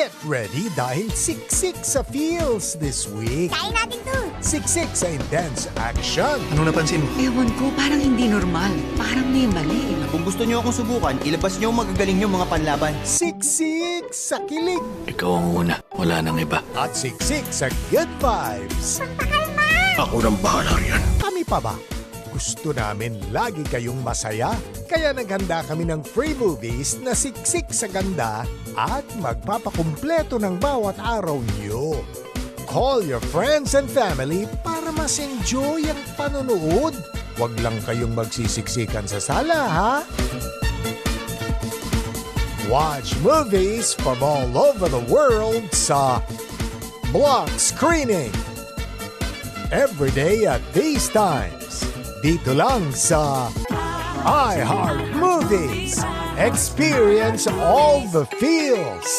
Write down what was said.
Get ready dahil siksik sa feels this week. Kain natin to. Siksik sa intense action. Ano napansin mo? Ewan ko, parang hindi normal. Parang may mali. Kung gusto niyo akong subukan, ilabas niyo ang magagaling niyo mga panlaban. Siksik sa kilig. Ikaw ang una. Wala nang iba. At siksik sa good vibes. Ako nang bahala riyan. Kami pa ba? Gusto namin lagi kayong masaya. Kaya naghanda kami ng free movies na siksik sa ganda at magpapakumpleto ng bawat araw niyo. Call your friends and family para mas enjoy ang panonood. Huwag lang kayong magsisiksikan sa sala, ha? Watch movies from all over the world sa Block Screening. Every day at these times. Dito lang sa iHeart Movies. Experience all the feels.